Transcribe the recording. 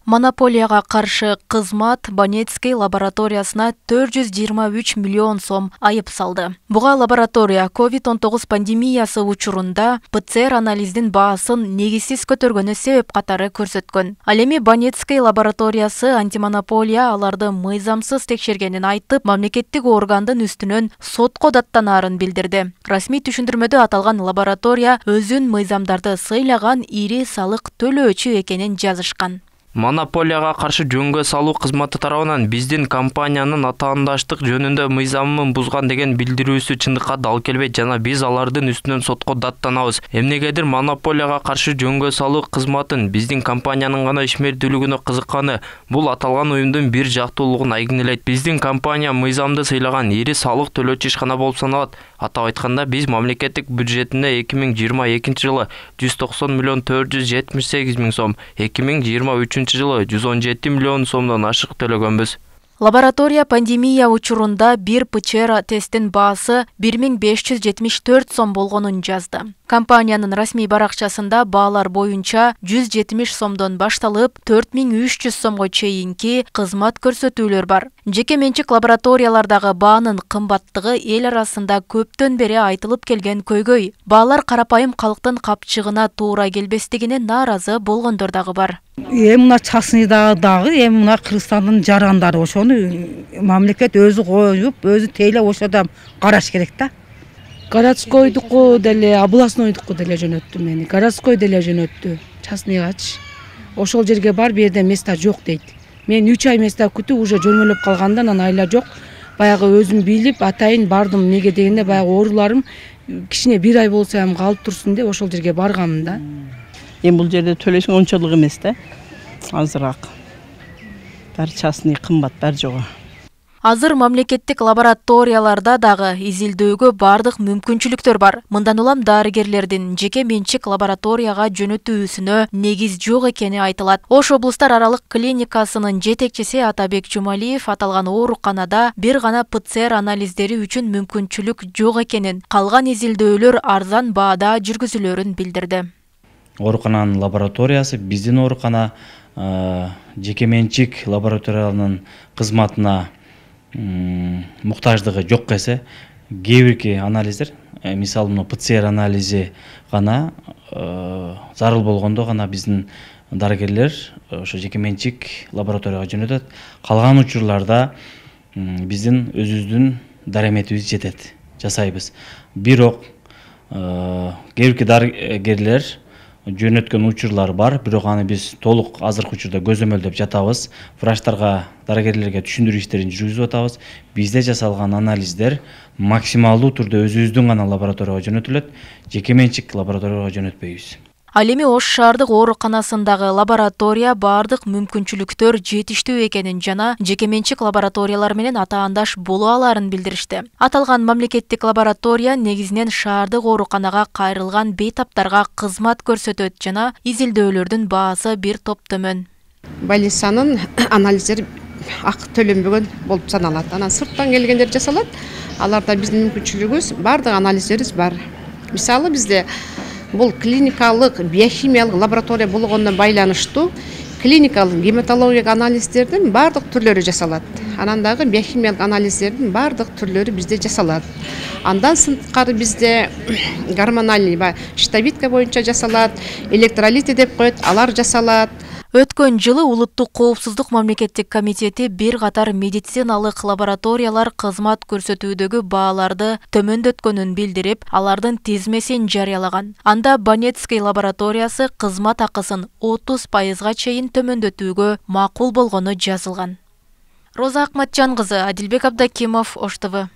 Монополияга каршы кызмат Банецкий лабораториясына 423 миллион сом айып салды. Буга лаборатория COVID-19 пандемиясы учурунда ПЦР анализдин баасын негизсиз көтөргөнү себеп катары көрсөткөн. Ал эми Банецкий лабораториясы антимонополия аларды мыйзамсыз текшергенин айтып, мамлекеттик органдын үстүнөн сотко даттанаарын билдирди. Расмий түшүндүрмөдө аталган лаборатория өзүн мыйзамдарды сыйлаган ири салык төлөөчү экенин жазышкан. Монополияга каршы жөнгө салуу кызматы тарабынан биздин компаниянын атаандаштык жөнүндө мыйзамын бузган деген билдирүүсү чындыкка дал келбейт жана биз алардын үстүнөн сотко даттанабыз. Эмнегедир монополияга каршы жөнгө салуу кызматын биздин компаниянын гана ишмердүүлүгүнө кызыкканы бул аталган уюмдун бир жактуулугун айгинелейт. Биздин компания мыйзамды сыйлаган ири салык төлөөчү ишкана болуп саналат. Атап айтканда биз мамлекеттик бюджетине 2022 жылы 190 миллион 478 миң сом, 2023 жылы 117 миллион сомдон ашык төлөгөнбүз. Лаборатория пандемия учурунда бир ПЦР тесттин баасы 1574 сом болгонун жазды. Компаниянын расмий баракчасында баалар боюнча 170 сомдон башталып 4300 сомго чейинки кызмат көрсөтүүлөр бар. Жеке менчик лабораториялардагы баанын кымбаттыгы эл арасында көптөн бери айтылып келген көйгөй. Баалар карапайым калктын капчыгына туура келбестигине нааразы болгондор дагы бар. Мына часныйдагы мына Кыргызстандын жарандары ошону мамлекет өзү коюп, өзү тейлеп ошодо караш керек да. Городскойдуку деле, областнойдуку деле жөнөттү мени. Городской деле жөнөттү. Часныйгачы. Ошол жерге бар, бу жерде места жок дейт. Мен 3 ай места күтүп уже жөнөлүп калгандан анан айла жок. Баягы өзүм билип атайын бардым. Неге дегенде баягы ооруларым кичине 1 ай болсо ham калып турсун деп ошол жерге барганмын да. Бул жерде төлөшүң ончолук эмес да. Азыраак. Баары частный кымбат, баары жогу. Азыр мамлекеттик лабораторияларда дагы изилдөөгө бардык мүмкүнчүлүктөр бар. Мындан улам дарыгерлердин жеке менчик лабораторияга жөнөтүүсүнө негиз жок экени айтылат. Ош облустар аралык клиникасынын жетекчиси Атабек Жумалиев аталган ооруканада бир гана ПЦР анализдери үчүн мүмкүнчүлүк жок экенин, калган изилдөөлөр арзан баада жүргүзүлөрүн билдирди. Оорукананын лабораториясы биздин оорукана жеке менчик лабораториянын кызматына муктаждыгы жок эсе, кээ бирки анализдер, мисалы ПЦР анализи гана зарыл болгондо гана биздин дарыгерлер ошо жеке менчик лабораторияга жөнөтөт. Калган учурларда биздин өзүбүздүн дарыметибиз жетет, жасайбыз. Бирок кээ бирки дарыгерлер жөнөткөн учурлар бар, бирок аны биз толук азыркы учурда көзөмөлдөп жатабыз. Врачтарга, дарыгерлерге түшүндүрүү иштерин жүргүзүп атабыз. Бизде жасалган анализдер максималдуу түрдө өзүбүздүн гана лабораторияга жөнөтүлөт, жеке менчик лабораторияга жөнөтпөйбүз. Ал эми Ош шаардык ооруканасындагы лаборатория бардык мүмкүнчүлүктөр жетиштүү экенин жана жеке менчик лабораториялар менен атаандаш боло аларын билдиришти. Аталган мамлекеттик лаборатория негизинен шаардык ооруканага кайрылган бейтаптарга кызмат көрсөтөт жана изилдөөлөрдүн баасы бир топ төмөн. Больницанын анализдери акы төлөнбөгөн болуп саналат. Анан сырттан келгендер жасалат. Аларда биздин мүмкүнчүлүгүбүз бардык анализдерибиз бар. Мисалы бизде бул клиникалык биохимиялык лаборатория болгондон байланыштуу клиникалык гематологиялык анализдердин бардык түрлөрү жасалат. Анан дагы биохимиялык анализдердин бардык түрлөрү бизде жасалат. Андан сырткары бизде гормональный щитовидка боюнча жасалат, электролити деп коет, алар жасалат. Өткөн жылы Улуттук коопсуздук мамлекеттик комитети бир катар медициналык лабораториялар кызмат көрсөтүүдөгү бааларды төмөндөткөнүн билдирип, алардын тизмесин жарыялаган. Анда Банецкий лабораториясы кызмат акысын 30%га чейин төмөндөтүүгө макул болгону жазылган. Роза Акматжан кызы, Адилбек Абдакимов, Ош ТВ.